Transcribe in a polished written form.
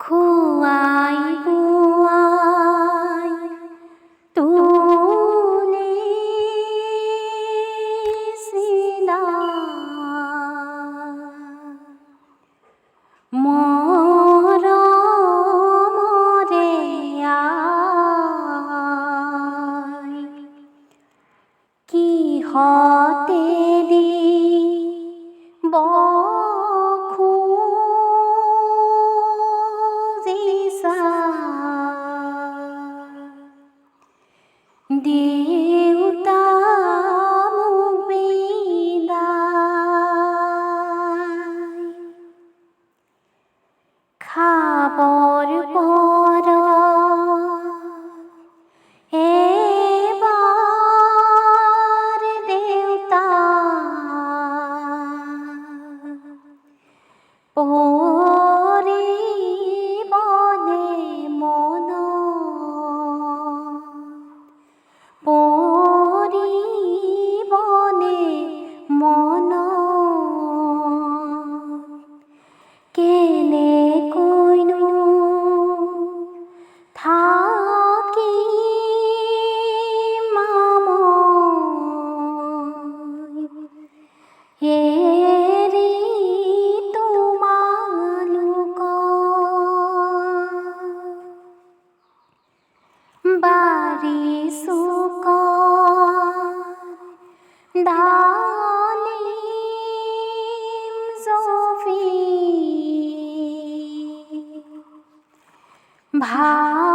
খোয়াই বুয়াই তুলেছিলাম মরমরে আয় কি হতে দিব দেউতা মুবিদায় খাবর পর এবার দেউতা পরিবনে মন পরিবনে মন কেনে কইনু থাকি মাময় এরি তোমালুক বাড়ি সুক ডালিম জফি ভা